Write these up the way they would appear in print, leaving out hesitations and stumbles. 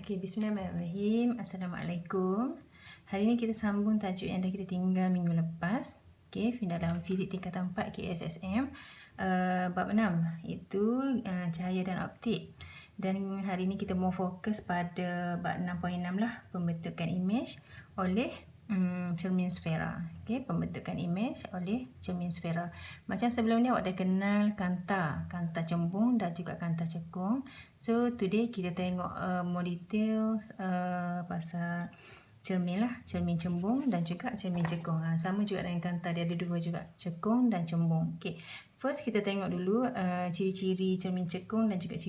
Okey, bismillahirrahmanirrahim. Assalamualaikum. Hari ini kita sambung tajuk yang dah kita tinggal minggu lepas. Okey, dalam fizik tingkatan 4 KSSM. Bab 6 iaitu cahaya dan optik. Dan hari ini kita mau fokus pada bab 6.6 lah, pembentukan imej oleh cermin sfera. Okey, pembentukan imej oleh cermin sfera. Macam sebelum ni awak dah kenal kanta cembung dan juga kanta cekung. So today kita tengok more detail pasal cermin lah, cermin cembung dan juga cermin cekung. Sama juga dengan kanta, dia ada dua juga, cekung dan cembung. Okey. First kita tengok dulu ciri-ciri cermin cekung dan juga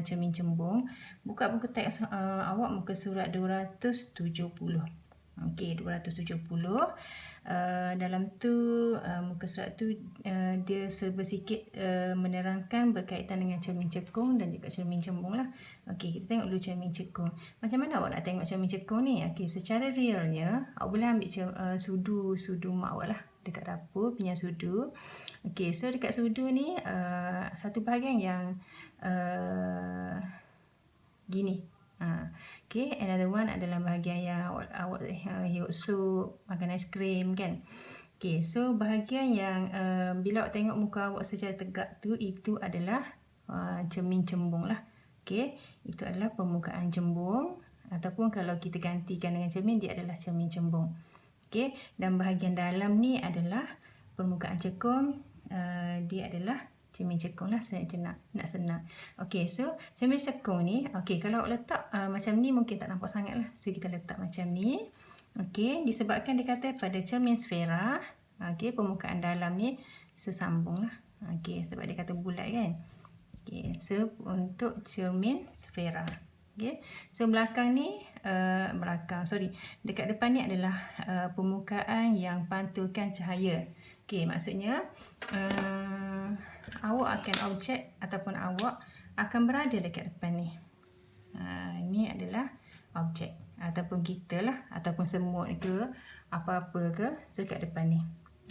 cermin cembung. Buka buku teks awak muka surat 270. Okey, 270. Dalam tu muka surat tu dia serba sikit menerangkan berkaitan dengan cermin cekung dan juga cermin cembung lah. Okey, kita tengok dulu cermin cekung. Macam mana awak nak tengok cermin cekung ni? Okey, secara realnya awak boleh ambil sudu mak awak lah dekat dapur, punya sudu. Okey, so dekat sudu ni satu bahagian yang gini. Okay, another one adalah bahagian yang awak hirup sup, makan aiskrim kan. Okay, so bahagian yang bila awak tengok muka awak secara tegak tu, itu adalah cermin cembung lah. Okay, itu adalah permukaan cembung, ataupun kalau kita gantikan dengan cermin, dia adalah cermin cembung. Okay, dan bahagian dalam ni adalah permukaan cekung, dia adalah cermin cekung lah, nak senang. Okey, so cermin cekung ni, okey, kalau awak letak macam ni mungkin tak nampak sangat lah. So kita letak macam ni. Okey, disebabkan dia kata pada cermin sfera, okey, permukaan dalam ni sesambung lah. Okey, sebab dia kata bulat kan. Okey, so untuk cermin sfera. Okey, so belakang ni, dekat depan ni adalah permukaan yang pantulkan cahaya. Okey, maksudnya awak akan objek ataupun awak akan berada dekat depan ni. Ini adalah objek ataupun kita lah, ataupun semut ke apa-apa ke, so kat depan ni.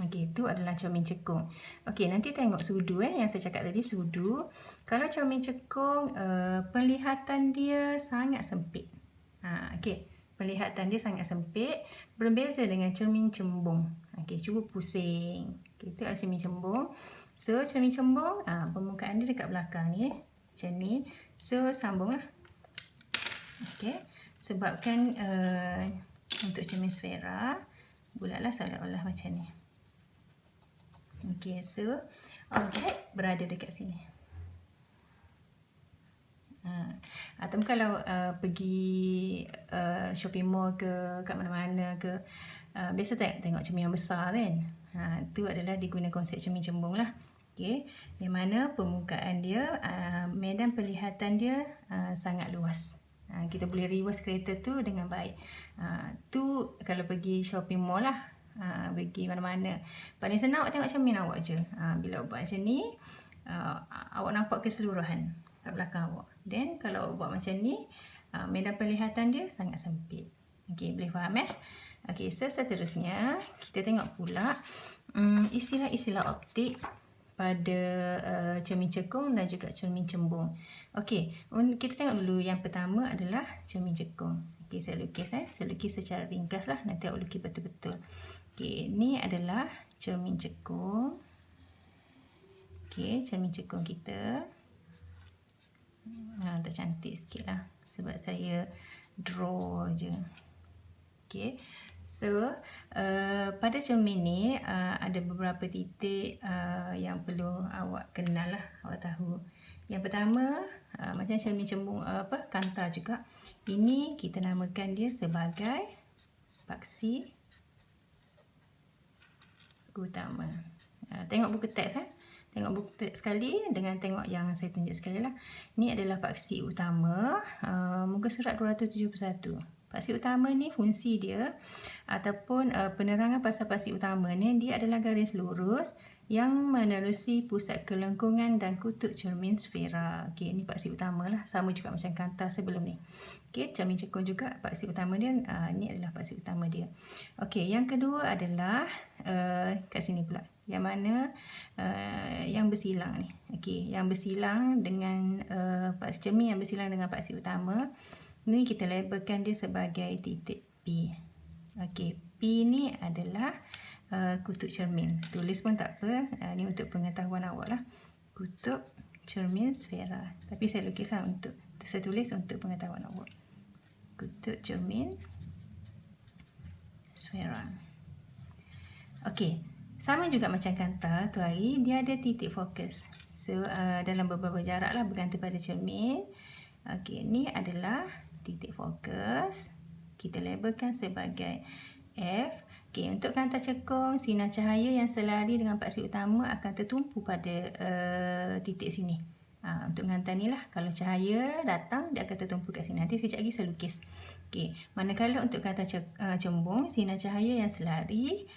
Okey, itu adalah cermin cekung. Okey, nanti tengok sudu yang saya cakap tadi, sudu. Kalau cermin cekung, penglihatan dia sangat sempit. Okey, penglihatan dia sangat sempit, berbeza dengan cermin cembung. Okey, cuba pusing. Okey, itu adalah cermin cembung. So, cermin cembung, permukaan dia dekat belakang ni, macam ni. So, sambunglah. Okey, sebabkan untuk cermin sfera, bulatlah seolah-olah macam ni. Okey, so objek berada dekat sini. Atau kalau pergi shopping mall ke, kat mana-mana ke, biasa tengok cermin yang besar kan. Itu adalah digunakan konsep cermin cembung lah. Okey, di mana permukaan dia, medan penglihatan dia sangat luas. Kita boleh reverse kereta tu dengan baik. Tu kalau pergi shopping mall lah, pergi mana-mana. Paling senang awak tengok cermin awak je. Bila awak buat macam ni, awak nampak keseluruhan kat belakang awak. Then kalau awak buat macam ni, medan penglihatan dia sangat sempit. Okey, boleh faham Okey, so seterusnya kita tengok pula istilah-istilah optik pada cermin cekung dan juga cermin cembung. Okey, kita tengok dulu yang pertama adalah cermin cekung. Okey, saya lukis secara ringkas lah, nanti awak lukis betul-betul. Okey, ni adalah cermin cekung. Okey, cermin cekung kita. Tak cantik sikit lah, sebab saya draw je. Okey, so pada cermin ni ada beberapa titik yang perlu awak kenal lah, awak tahu. Yang pertama, macam cermin cembung kanta juga, ini kita namakan dia sebagai paksi utama. Tengok buku teks Tengok buku teks sekali dengan tengok yang saya tunjuk sekali lah. Ini adalah paksi utama, muka surat 271. Paksi utama ni fungsi dia ataupun penerangan pasal paksi utama ni, dia adalah garis lurus yang menerusi pusat kelengkungan dan kutub cermin sfera. Okey, ini paksi utama lah, sama juga macam kanta sebelum ni. Okey, cermin cekung juga paksi utama dia, ini adalah paksi utama dia. Okey, yang kedua adalah kat sini pula, yang mana yang bersilang ni. Okey, yang bersilang dengan paksi cermin yang bersilang dengan paksi utama. Ni kita labelkan dia sebagai titik P. Okey, P ni adalah kutub cermin. Tulis pun tak apa. Ni untuk pengetahuan awak lah. Kutub cermin sfera. Tapi saya lukislah untuk, saya tulis untuk pengetahuan awak. Kutub cermin sfera. Okey, sama juga macam kanta tu hari, dia ada titik fokus. So, dalam beberapa jarak lah bergantung pada cermin. Okey, ni adalah titik fokus. Kita labelkan sebagai F. Okey, untuk kanta cekung, sinar cahaya yang selari dengan paksi utama akan tertumpu pada titik sini. Untuk kanta ni lah, kalau cahaya datang, dia akan tertumpu kat sini. Nanti sekejap lagi saya lukis. Okey, manakala untuk kanta cembung, sinar cahaya yang selari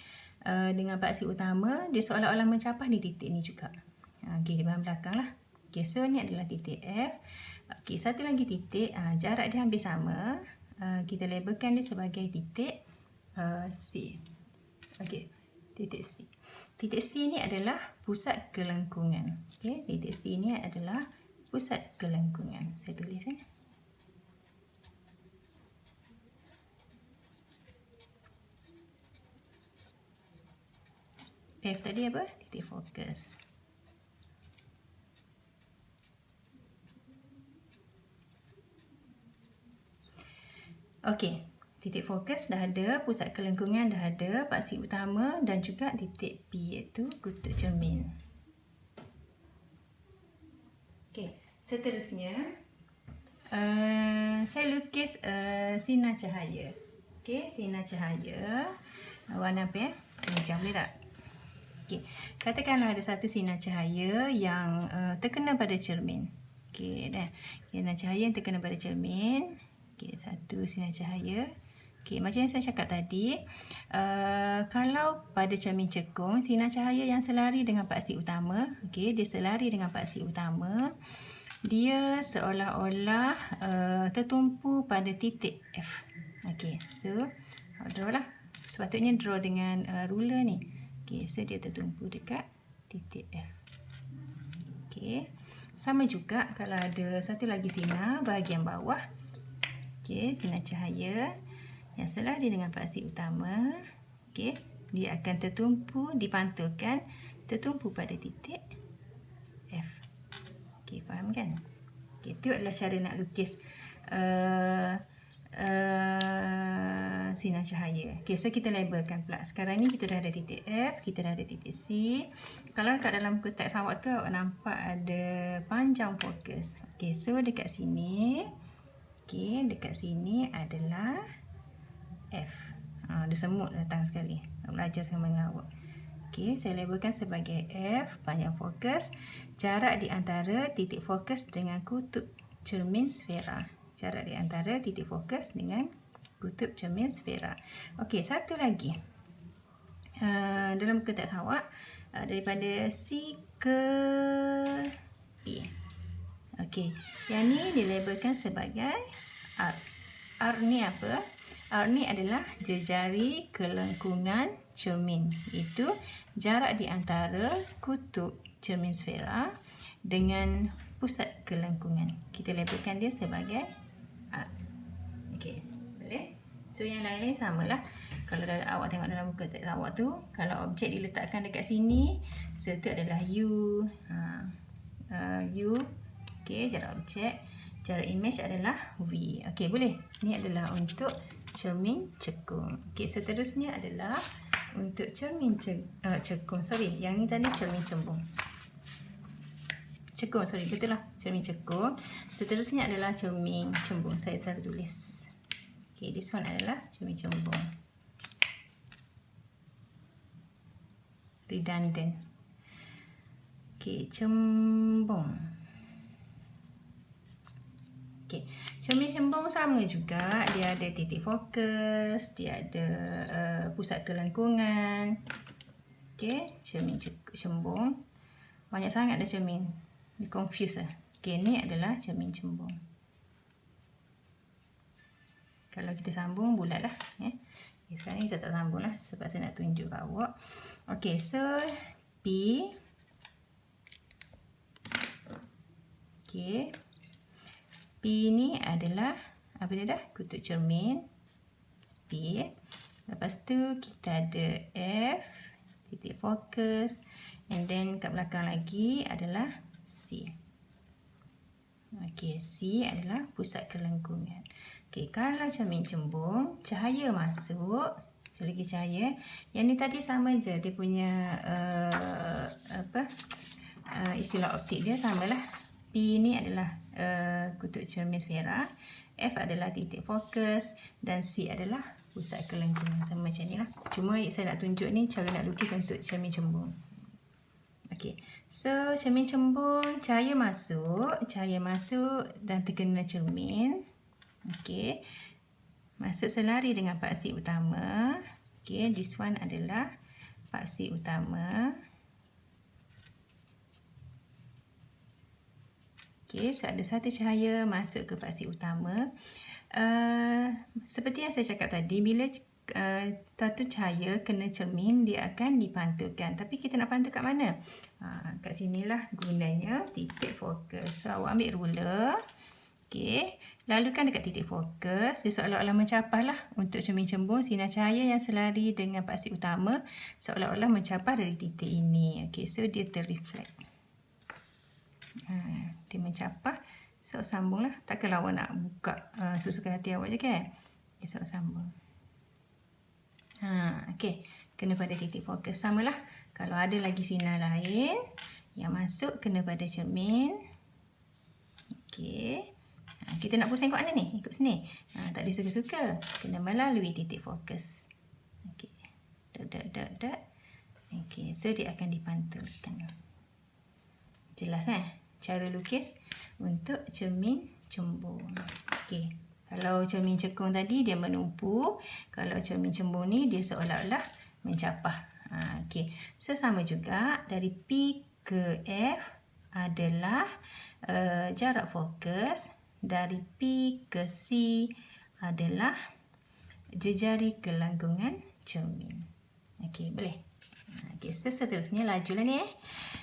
dengan paksi utama, dia seolah-olah mencapai di titik ni juga. Okey, di bahagian belakang lah. Okey, so ni adalah titik F. Okey, satu lagi titik, jarak dia hampir sama. Kita labelkan dia sebagai titik C. Okey, titik C. Titik C ni adalah pusat kelengkungan. Okey, titik C ni adalah pusat kelengkungan. Saya tulis F tadi apa? Titik fokus. Okey, titik fokus dah ada, pusat kelengkungan dah ada, paksi utama dan juga titik P iaitu kutub cermin. Okey, seterusnya saya lukis sinar cahaya. Okey, sinar cahaya warna apa ya? Hijau boleh tak? Okey, katakanlah ada satu sinar cahaya yang terkena pada cermin. Okey, dah. Sinar cahaya yang terkena pada cermin. Okey, satu sinar cahaya. Okey, macam yang saya cakap tadi, kalau pada cermin cekung, sinar cahaya yang selari dengan paksi utama, okey, dia selari dengan paksi utama, dia seolah-olah tertumpu pada titik F. Okey, so draw lah. Sepatutnya draw dengan ruler ni. Okey, so dia tertumpu dekat titik F. Okey, sama juga kalau ada satu lagi sinar bahagian bawah. Okey, sinar cahaya yang selari dengan paksi utama. Okey, dia akan tertumpu, dipantulkan, tertumpu pada titik F. Okey, faham kan? Okey, itu adalah cara nak lukis sinar cahaya. Okey, so kita labelkan pula. Sekarang ni kita dah ada titik F, kita dah ada titik C. Kalau kat dalam buku teks awak tu awak nampak ada panjang fokus. Okey, so dekat sini, okey, dekat sini adalah F. Ada semut datang sekali. Nak belajar sama dengan awak. Okey, saya labelkan sebagai F, panjang fokus. Jarak di antara titik fokus dengan kutub cermin sfera. Jarak di antara titik fokus dengan kutub cermin sfera. Okey, satu lagi. Dalam buku teks awak, daripada C ke P. Okey, yang ni dilabelkan sebagai R. R ni apa? R ni adalah jejari kelengkungan cermin. Itu jarak di antara kutub cermin sfera dengan pusat kelengkungan. Kita labelkan dia sebagai R. Okey, boleh? So yang lain-lain samalah. Kalau awak tengok dalam buku teks awak tu, kalau objek diletakkan dekat sini, so tu adalah U. U. Okey, jarak objek. Jarak image adalah V. Okey, boleh. Ini adalah untuk cermin cekung. Okey, seterusnya adalah untuk cermin cekung. Sorry, yang ni tadi cermin cembung. Cekung, sorry, betul lah. Cermin cekung. Seterusnya adalah cermin cembung. Saya telah tulis. Okey, this one adalah cermin cembung. Redundant. Okey, cembung. Okey, cermin cembung sama juga. Dia ada titik fokus, dia ada pusat kelengkungan. Okey, cermin cembung. Banyak sangat ada cermin. Dia confuse lah. Okey, ni adalah cermin cembung. Kalau kita sambung, bulat lah. Okay, sekarang ni kita tak sambung lah sebab saya nak tunjuk kat awak. Okey, so P. Okey. P ni adalah Apa dia dah? Kutub cermin P. Lepas tu kita ada F, titik fokus. And then kat belakang lagi adalah C. Okey, C adalah pusat kelengkungan. Okey, kalau cermin cembung, cahaya masuk, selagi cahaya, yang ni tadi sama je dia punya istilah optik dia samalah. P ni adalah kutub cermin sfera, F adalah titik fokus dan C adalah pusat kelengkungan. Sama macam ni lah. Cuma saya nak tunjuk ni cara nak lukis untuk cermin cembung. Okey, so cermin cembung, cahaya masuk dan terkena cermin. Okey, masuk selari dengan paksi utama. Okey, this one adalah paksi utama. Okey, so ada satu cahaya masuk ke paksi utama. Seperti yang saya cakap tadi, bila satu cahaya kena cermin, dia akan dipantulkan. Tapi kita nak pantul kat mana? Kat sinilah gunanya titik fokus. So, awak ambil ruler. Okey, lalukan dekat titik fokus. Dia seolah-olah mencapah lah untuk cermin cembung. Sinar cahaya yang selari dengan paksi utama seolah-olah mencapah dari titik ini. Okey, so dia terreflect. Dia mencapah. So, sambunglah. Takkanlah awak nak buka susukan hati awak je kan? Okay, so, sambung. Okey, kena pada titik fokus. Samalah. Kalau ada lagi sinar lain yang masuk, kena pada cermin. Okey. Kita nak pusing kat mana ni? Ikut sini. Tak ada suka-suka. Kena melalui titik fokus. Okey. Dot. Okey, so dia akan dipantulkan. Jelas cara lukis untuk cermin cembung. Okey. Kalau cermin cekung tadi dia menumpu, kalau cermin cembung ni dia seolah-olah mencapah. Okey. So sama juga dari P ke F adalah jarak fokus, dari P ke C adalah jejari kelengkungan cermin. Okey, boleh. Okey, so seterusnya lajulah ni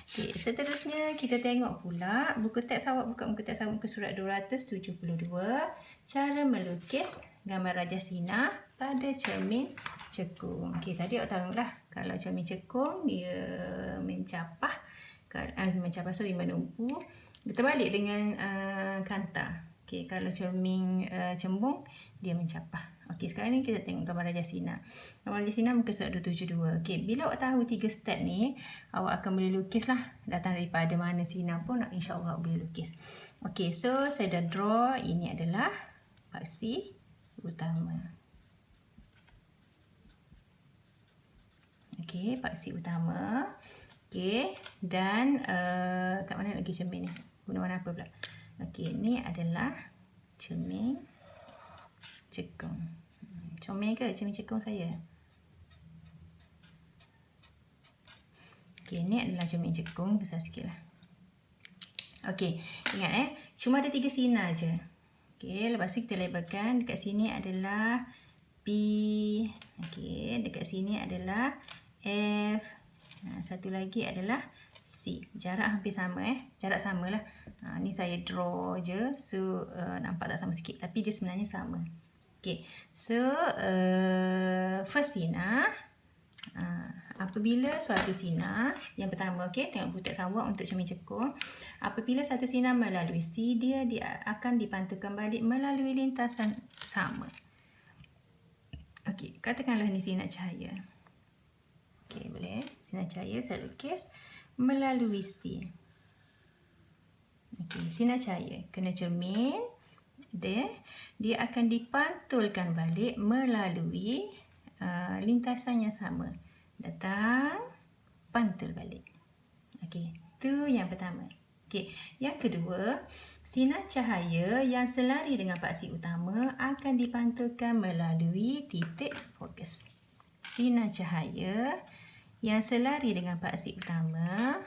Okey, seterusnya kita tengok pula buku teks awak, buka buku teks awak muka surat 272, cara melukis gambar rajah sinar pada cermin cekung. Okey, tadi awak tahulah kalau cermin cekung dia mencapah, menumpu. Dia terbalik dengan kanta. Okey, kalau cermin cembung dia mencapah. Okey, sekarang ni kita tengok gambar rajah sinar. Gambar rajah sinar muka surat 272. Okey, bila awak tahu 3 step ni, awak akan boleh lukis lah. Datang daripada mana sinar pun insya-Allah boleh lukis. Okey, so saya dah draw. Ini adalah paksi utama. Okey, paksi utama. Okey, dan kat mana nak pergi cermin ni? Guna warna apa pula? Okey, ni adalah cermin cekung. Comel ke cermin cekung saya? Okey, ni adalah cermin cekung. Besar sikit lah. Okey, ingat cuma ada 3 sinar je. Okey, lepas tu kita labelkan. Dekat sini adalah P. Okey, dekat sini adalah F. Satu lagi adalah C. Jarak hampir sama Jarak samalah. Ni saya draw je. So, nampak tak sama sikit. Tapi dia sebenarnya sama. Okay, so first sinar, apabila suatu sinar, yang pertama, okay, tengok buku teks awak untuk cermin cekung. Apabila satu sinar melalui C, dia akan dipantulkan balik melalui lintasan sama. Okay, katakanlah ni sinar cahaya. Okay, boleh. Sinar cahaya saya lukis melalui C. Okay, sinar cahaya kena cermin. Dia akan dipantulkan balik melalui lintasan yang sama. Datang, pantul balik. Okey, itu yang pertama. Okey, yang kedua, sinar cahaya yang selari dengan paksi utama akan dipantulkan melalui titik fokus. Sinar cahaya yang selari dengan paksi utama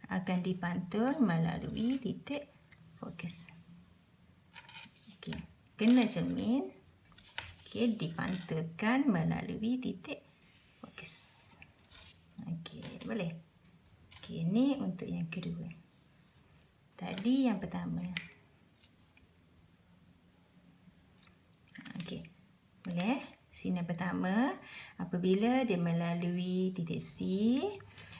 akan dipantul melalui titik fokus. Okey, kena cermin. Okey, dipantulkan melalui titik fokus. Okey, boleh. Okey, ni untuk yang kedua. Tadi yang pertama. Boleh? Sinar pertama, apabila dia melalui titik C,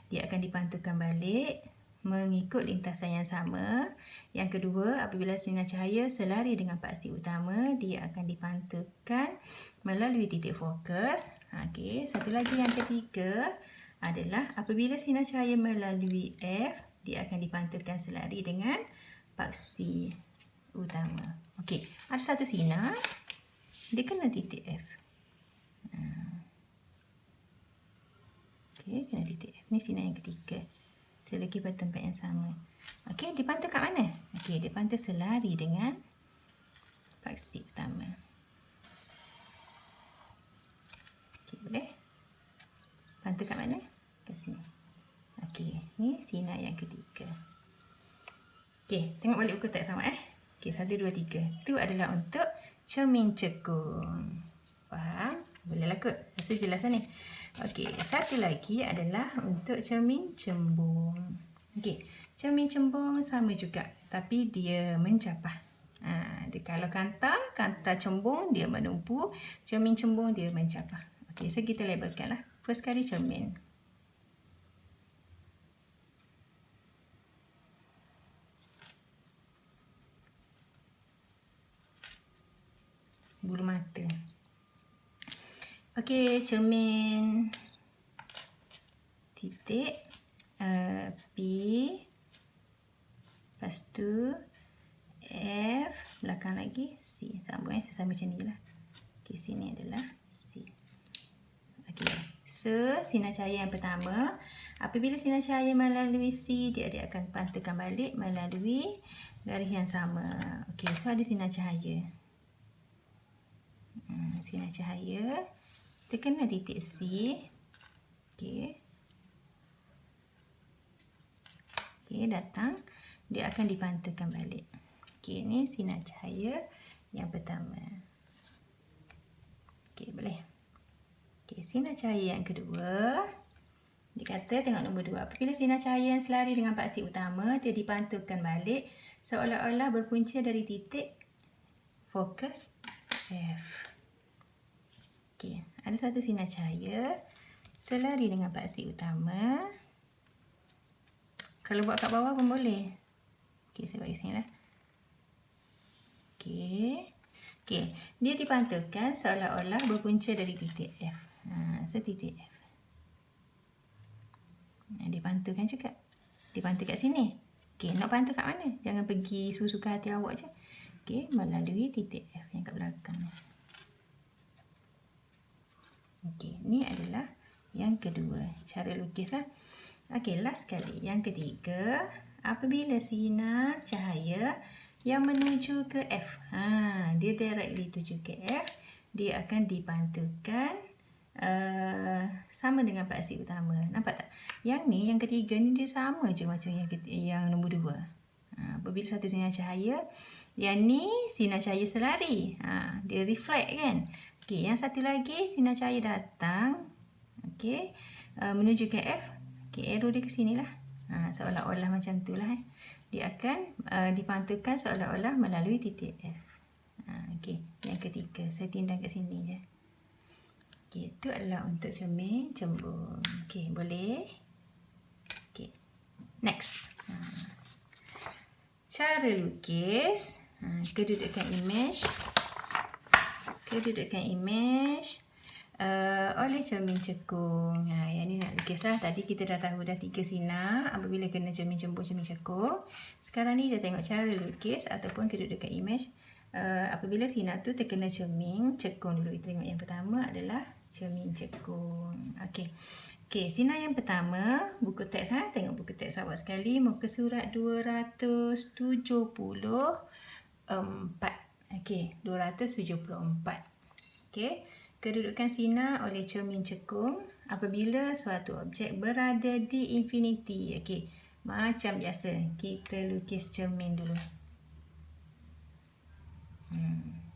dia akan dipantulkan balik mengikut lintasan yang sama. Yang kedua, apabila sinar cahaya selari dengan paksi utama, dia akan dipantulkan melalui titik fokus. Okey, satu lagi yang ketiga adalah apabila sinar cahaya melalui F, dia akan dipantulkan selari dengan paksi utama. Okey, ada satu sinar, dia kena titik F. Okey, kena titik F. Ni sinar yang ketiga. Selagi pada tempat yang sama. Okey, dipantul kat mana? Okey, dia pantul selari dengan paksi utama. Okey, boleh? Pantul kat mana? Kat sini. Okey, ni sinar yang ketiga. Okey, tengok balik buku teks sama Okey, 1, 2, 3. Itu adalah untuk cermin cekung. Faham? Bolehlah kot. Rasa jelas ni. Okey, satu lagi adalah untuk cermin cembung. Okey, cermin cembung sama juga, tapi dia mencapah. Dia kalau kanta cembung dia menumpu, cermin cembung dia mencapah. Okey, so kita labelkanlah. First kali cermin. Bulu mata. Okey, cermin titik P, lepas tu F, belakang lagi C. Sambung sesama macam ni lah. Okey, sini adalah C. Okey, so sinar cahaya yang pertama, apabila sinar cahaya melalui C, dia akan pantulkan balik melalui garis yang sama. Okey, so ada sinar cahaya. Sinar cahaya terkena titik C. Okey. Okey, datang, dia akan dipantulkan balik. Okey, ni sinar cahaya yang pertama. Okey, boleh. Okey, sinar cahaya yang kedua. Dia kata, tengok nombor 2. Apabila sinar cahaya yang selari dengan paksi utama, dia dipantulkan balik seolah-olah berpunca dari titik fokus F. Okey, ada satu sinar cahaya selari dengan paksi utama. Kalau buat kat bawah pun boleh. Okey, saya bagi sini lah. Okey. Okey, dia dipantulkan seolah-olah berpunca dari titik F. So titik F. Dipantulkan juga. Dipantul kat sini. Okey, nak pantul kat mana? Jangan pergi suka hati awak je. Okey, melalui titik F yang kat belakang. Okey, ni adalah yang kedua. Cara lukis lah. Okey, last sekali. Yang ketiga, apabila sinar cahaya yang menuju ke F, dia directly tuju ke F, dia akan dipantulkan sama dengan paksi utama. Nampak tak? Yang ni, yang ketiga ni dia sama je macam yang nombor 2. Apabila satu sinar cahaya, yang ni sinar cahaya selari. Dia reflect kan? Okey, yang satu lagi sinar cahaya datang, okey, menuju ke F. Okey, arrow dia ke sini lah. Seolah-olah macam tu lah. Dia akan dipantulkan seolah-olah melalui titik F. Okey, yang ketiga. Saya tindan kat sini je. Okey, itu adalah untuk cermin cembung. Okey, boleh. Okey, next. Cara lukis. Kedudukan image. Kedudukan image oleh cermin cekung. Yang ni nak lukis lah. Tadi kita dah tahu dah 3 sinar apabila kena cermin cembung, cermin cekung. Sekarang ni kita tengok cara lukis ataupun kedudukan image apabila sinar tu terkena cermin cekung dulu. Kita tengok yang pertama adalah cermin cekung. Okey. Okey, sinar yang pertama, buku teks tengok buku teks awak sekali, muka surat 274. Okey, 274. Okey, kedudukan sinar oleh cermin cekung apabila suatu objek berada di infinity. Okey, macam biasa, kita lukis cermin dulu.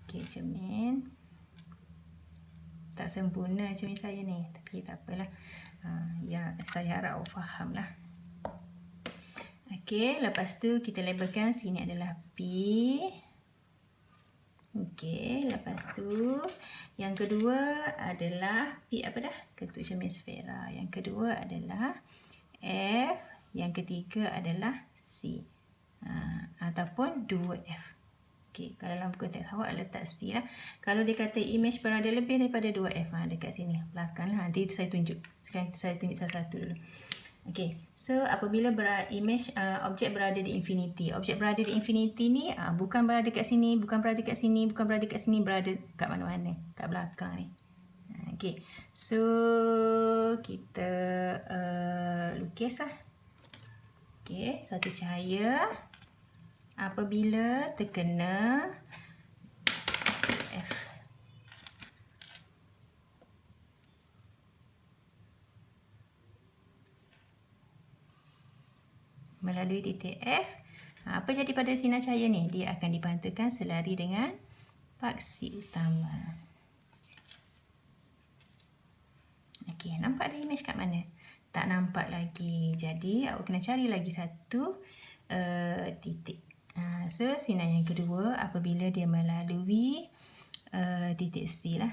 Okey, cermin. Tak sempurna cermin saya ni, tapi tak apalah. Ya, saya harap awak faham lah. Okey, lepas tu kita labelkan sini adalah P. Okey, lepas tu yang kedua adalah P apa dah? Ketuk cermin sfera. Yang kedua adalah F, yang ketiga adalah C. Ataupun 2F. Okey, kalau dalam konteks awak letak C lah. Kalau dia kata image berada lebih daripada 2F, dekat sini, belakang lah. Nanti saya tunjuk. Sekarang saya tunjuk satu-satu dulu. Okey, so apabila objek berada di infinity. Objek berada di infinity ni bukan berada kat sini, bukan berada kat sini, bukan berada kat sini, berada kat mana-mana, kat belakang ni. Okey, so kita lukis lah. Okey, suatu cahaya apabila terkena F. Melalui titik F, apa jadi pada sinar cahaya ni? Dia akan dipantulkan selari dengan paksi utama. Okey, nampak dah image kat mana? Tak nampak lagi. Jadi, awak kena cari lagi satu titik. So, sinar yang kedua apabila dia melalui titik C lah.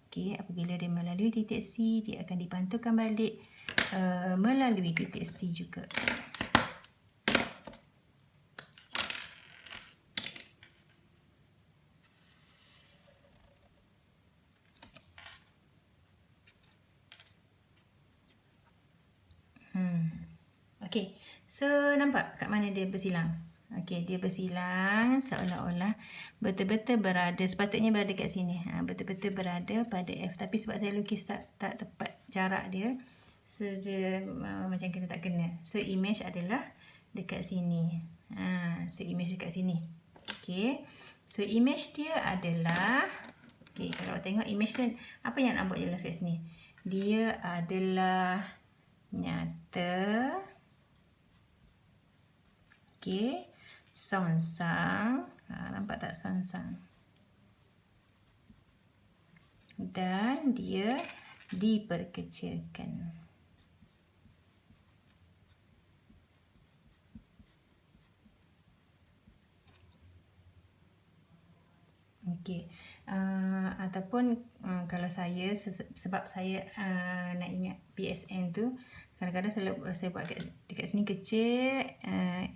Okey, apabila dia melalui titik C, dia akan dipantulkan balik melalui titik C juga. Okey, so nampak kat mana dia bersilang? Okey, dia bersilang seolah-olah betul-betul berada, sepatutnya berada kat sini. Betul-betul berada pada F. Tapi sebab saya lukis tak tepat jarak dia, so dia macam kena tak kena. So image adalah dekat sini. So image dekat sini. Okey, so image dia adalah, okey, kalau awak tengok image dia, apa yang nak buat jelas kat sini? Dia adalah nyata. Okey, songsang. Nampak tak songsang? Dan dia diperkecilkan. Okey, ataupun kalau saya, sebab saya nak ingat PSN tu, kadang-kadang saya buat dekat sini kecil,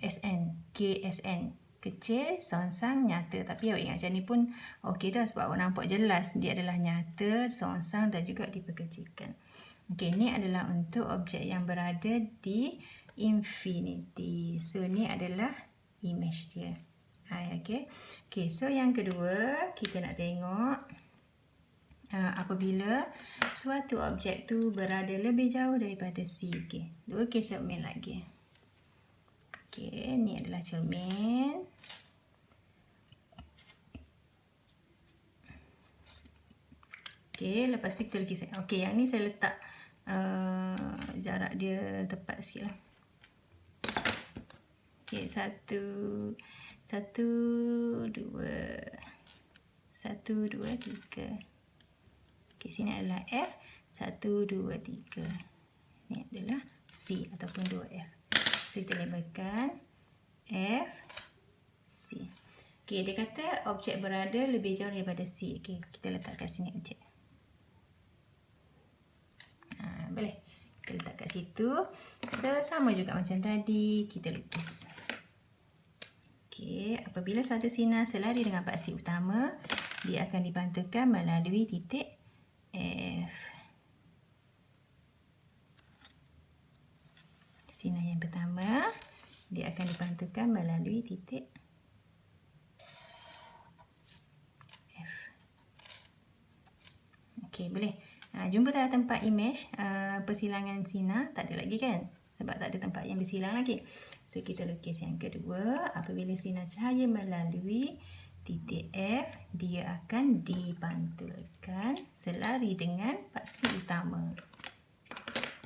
SN, KSN. Kecil, songsang, nyata. Tapi awak ingat macam ni pun okey dah, sebab awak nampak jelas dia adalah nyata, songsang dan juga diperkecilkan. Okey, ni adalah untuk objek yang berada di infinity. So, ni adalah image dia. Okey. Okey, so yang kedua kita nak tengok apabila suatu objek tu berada lebih jauh daripada C. Okey, lukis cermin lagi. Okey, ni adalah cermin. Okey, lepas tu kita lukis. Okey, yang ni saya letak jarak dia tepat sikit lah. Okey, 1, 2, 1, 2, 3. Okey, sini adalah F. 1, 2, 3. Ini adalah C ataupun 2F. So, kita labelkan F, C. Okey, dia kata objek berada lebih jauh daripada C. Okey, kita letak kat sini objek. Boleh. Kita letak kat situ. So, sama juga macam tadi. Kita lukis. Okey, apabila suatu sinar selari dengan paksi utama, dia akan dipantulkan melalui titik F. Sinar yang pertama, dia akan dipantulkan melalui titik F. Okey, boleh. Jumpa dah tempat image persilangan sinar. Tak ada lagi kan? Sebab tak ada tempat yang bersilang lagi. So, kita lukis yang kedua. Apabila sinar cahaya melalui titik F, dia akan dipantulkan selari dengan paksi utama.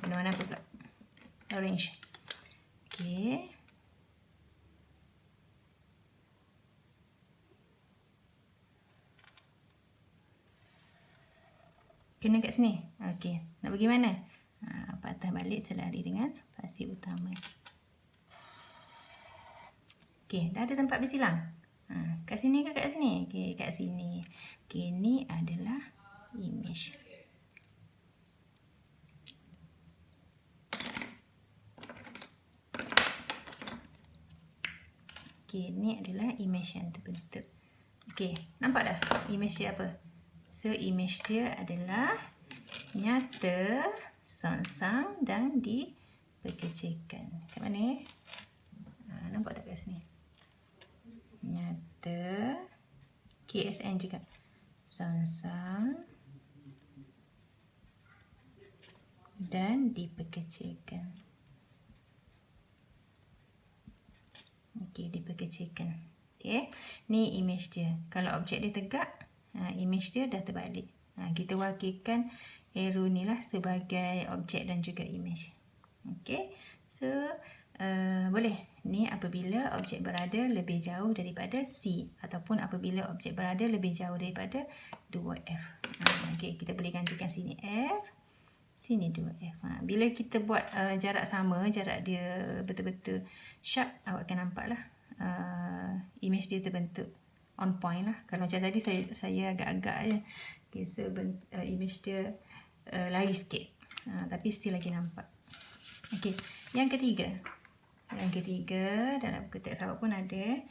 Warna apa pula? Orange. Okey. Kena kat sini. Okey. Nak pergi mana? Patah balik selari dengan paksi utama. Okey, dah ada tempat bersilang. Kat sini ke kat sini? Okey, kat sini. Okey, ni adalah image. Okey, ni adalah image yang terbentuk. Okey, nampak dah image dia apa? So, image dia adalah nyata, songsang dan diperkecilkan. Kat mana? Nampak tak kat sini? Nyata, KSN juga. Songsang dan diperkecilkan. Okey, diperkecilkan. Okey, ni image dia. Kalau objek dia tegak, image dia dah terbalik. Kita wakilkan arrow ni lah sebagai objek dan juga image. Okey, so boleh. Ni apabila objek berada lebih jauh daripada C ataupun apabila objek berada lebih jauh daripada 2F. Okey, kita boleh gantikan sini F, sini 2F. Bila kita buat jarak sama, jarak dia betul-betul sharp, awak akan nampak lah image dia terbentuk on point lah. Kalau macam tadi saya agak-agak je. Okay, so image dia lari sikit. Tapi still lagi nampak. Okey, yang ketiga. Yang ketiga dalam buku teks awak pun ada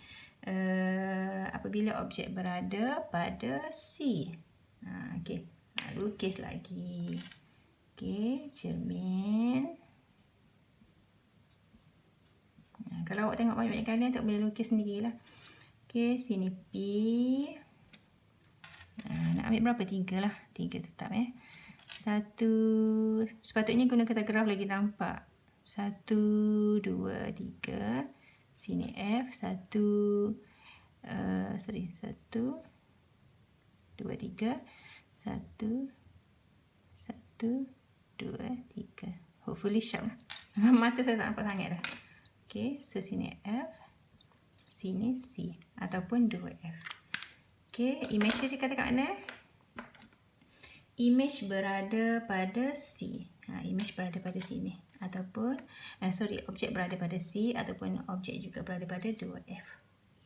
apabila objek berada pada C. Okey, lukis lagi. Okey, cermin. Kalau awak tengok banyak-banyak kali nanti boleh lukis sendirilah. Okey, sini P. Nak ambil berapa? 3 lah. 3 tetap 1. Sepatutnya guna kertas graf lagi nampak. 1, 2, 3. Sini F. 1, 1, 2, 3. 1, 1, 2, 3. Hopefully sharp lah. Mata saya tak nampak sangat dah. Okey, so sini F. Sini C. Ataupun 2F. Okey, image dia kata kat mana? Image berada pada C. Image berada pada sini. Ataupun, objek berada pada C ataupun objek juga berada pada 2F.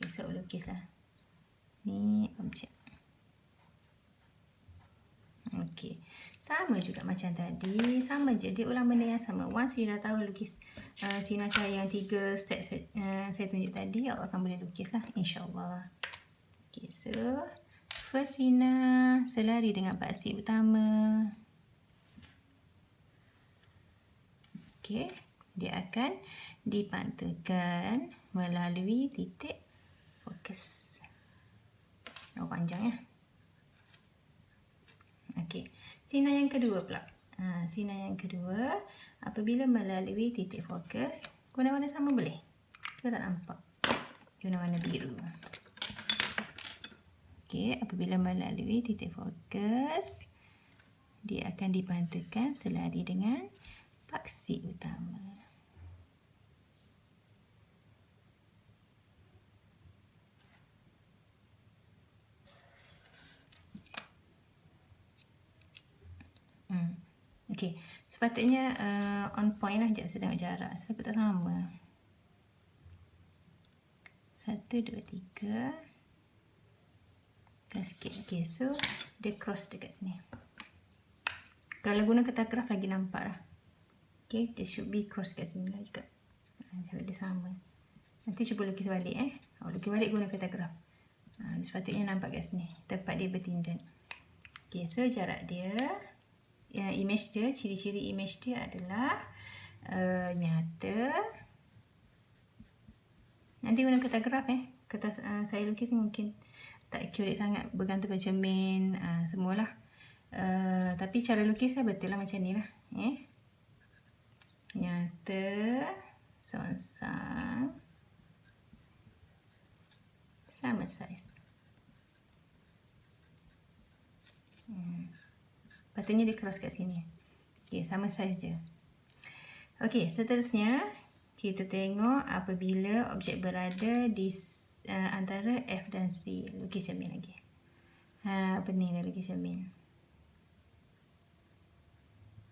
Okay, so lukislah. Ni objek. Okey, sama juga macam tadi. Sama je, dia ulang benda yang sama. Once you dah tahu lukis sinar cahaya yang 3 step saya tunjuk tadi, awak akan boleh lukislah, insyaAllah. Okey, so first sinar selari dengan paksi utama. Okey, dia akan dipantulkan melalui titik fokus. Oh, panjang ya. Okey, sinar yang kedua pula. Sinar yang kedua, apabila melalui titik fokus, guna warna sama boleh? Kita tak nampak. Guna warna biru. Okey, apabila melalui titik fokus, dia akan dipantulkan selari dengan paksi utama. Okey, sepatutnya on point lah. Sekejap saya tengok jarak. Saya tak sama. 1, 2, 3. Kan sikit. Okey, so dia cross dekat sini. Kalau guna kertas graf lagi nampak lah. Okey, dia should be cross dekat sini lah juga. Jarak dia sama. Nanti cuba lukis balik lukis balik guna kertas graf. Sepatutnya nampak kat sini. Tempat dia bertindan. Okey, so jarak dia, image dia, ciri-ciri image dia adalah nyata. Nanti guna kertas graf kertas saya lukis ni mungkin tak accurate sangat, bergantung pada cermin, semualah. Tapi cara lukis saya betul lah macam ni lah. Nyata, songsang, sama saiz. Patutnya dia cross kat sini. Okey, sama saiz je. Okey, seterusnya kita tengok apabila objek berada di antara F dan C. Lukis cermin lagi. Pening dah lukis cermin.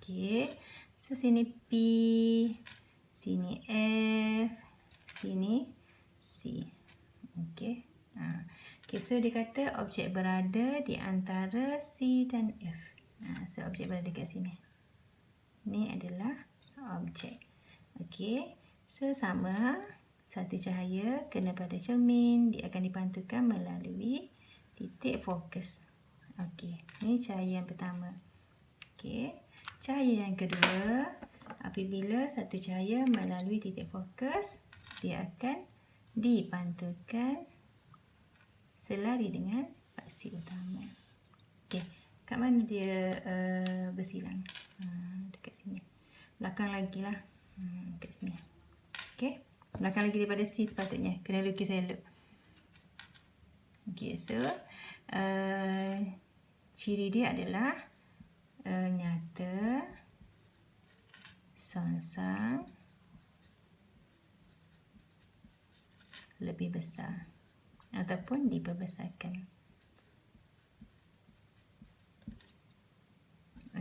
Okey, so sini P, sini F, sini C. Okey, Okay, so dia kata objek berada di antara C dan F. So objek berada kat sini. Ini adalah objek. Okay, so sama. Satu cahaya kena pada cermin, dia akan dipantulkan melalui titik fokus. Okey, ini cahaya yang pertama. Okey, cahaya yang kedua, apabila satu cahaya melalui titik fokus, dia akan dipantulkan selari dengan paksi utama. Okey, kat mana dia bersilang? Dekat sini. Belakang lagi lah. Dekat sini. Okey. Belakang lagi daripada C sepatutnya. Kena lukis elok. Okay, so ciri dia adalah nyata, songsang, lebih besar ataupun diperbesarkan.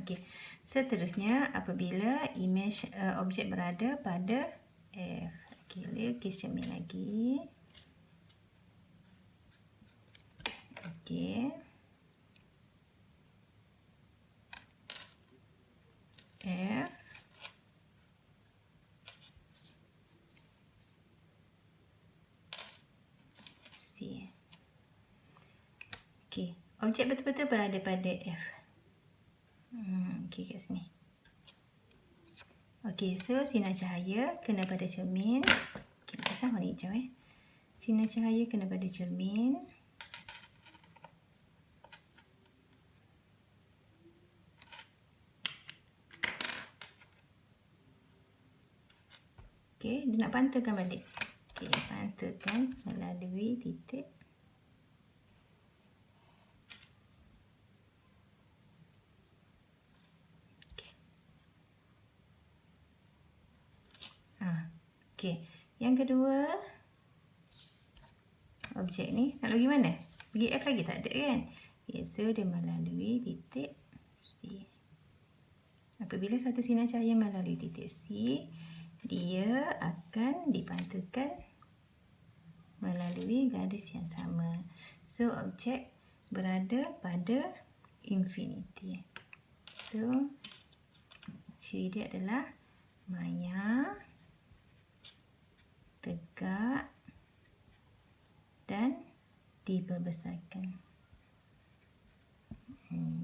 Okay, seterusnya apabila image objek berada pada F. Okay, lukis cermin lagi. Okay. F. C. Okay, objek betul-betul berada pada F. Okay, kat sini. Okay, so sinar cahaya kena pada cermin. Okay, pasang warna hijau Sinar cahaya kena pada cermin. Okay, dia nak pantulkan balik. Okay, pantulkan melalui titik. Okay, yang kedua, objek ni nak pergi mana? Pergi F lagi tak ada kan? Okay, so dia melalui titik C. Apabila suatu sinar cahaya melalui titik C, dia akan dipantulkan melalui garis yang sama. So, objek berada pada infinity. So, ciri dia adalah maya, tegak dan diperbesarkan.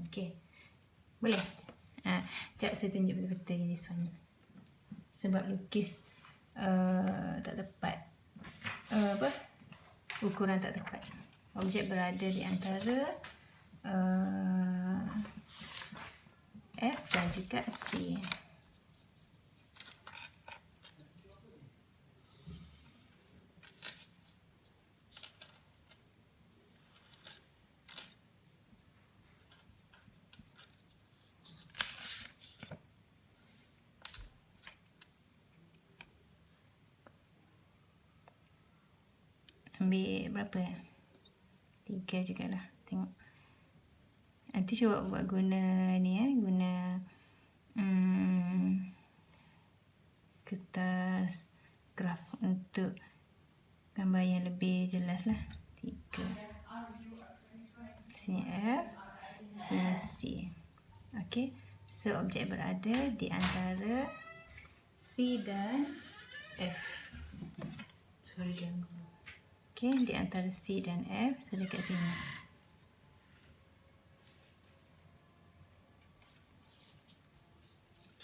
Okay, boleh? Sekejap saya tunjuk betul-betul this one. Sebab lukis tak tepat. Ukuran tak tepat. Objek berada di antara F dan juga C. Ambil berapa 3 jugalah. Tengok. Nanti cuba buat guna ni guna kertas graf untuk gambar yang lebih jelas lah. 3. Sini F, sini C. Okey. So objek berada di antara C dan F. Sorry jangan. Okay, di antara C dan F, so dekat sini.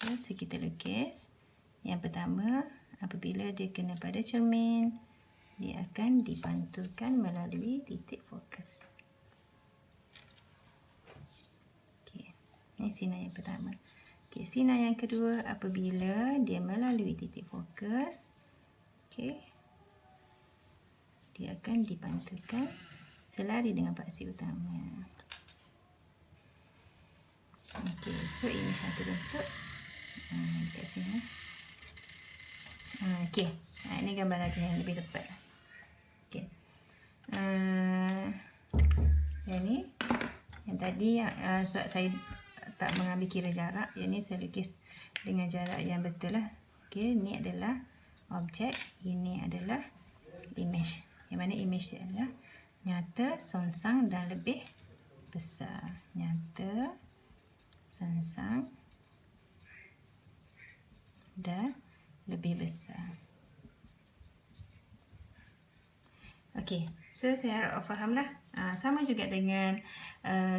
Okay, so kita lukis. Yang pertama, apabila dia kena pada cermin, dia akan dipantulkan melalui titik fokus. Okay, ini sinar yang pertama. Okay, sinar yang kedua, apabila dia melalui titik fokus, okay, dia akan dipantulkan selari dengan paksi utama. Okey, so ini satu bentuk. Dekat sini. Okey, ini gambar lagi yang lebih tepat. Okey. Yang ni, yang tadi sebab saya tak mengambil kira jarak, yang ni saya lukis dengan jarak yang betul lah. Okey, ini adalah objek, ini adalah image. Yang mana image dia adalah nyata, songsang dan lebih besar. Nyata, songsang dan lebih besar. Okey, so saya harap fahamlah. Sama juga dengan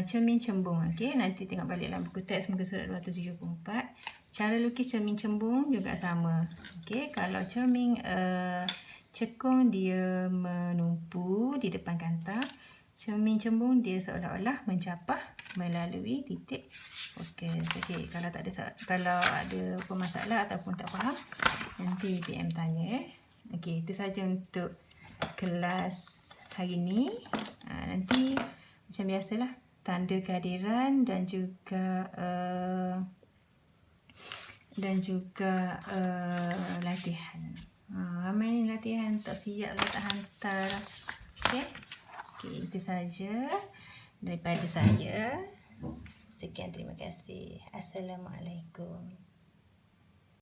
cermin cembung. Okey, nanti tengok balik dalam buku teks muka surat 274. Cara lukis cermin cembung juga sama. Okey, kalau cermin cekung dia menumpu di depan kantem, cermin cembung dia seolah-olah mencapah melalui titik fokus. Okey, kalau ada masalah ataupun tak faham, nanti PM tanya. Okey, itu saja untuk kelas hari ini. Nanti macam biasalah, tanda kehadiran dan juga latihan. Ramai ni latihan tak siap lah, tak hantar. Okey, itu saja daripada saya. Sekian, terima kasih. Assalamualaikum.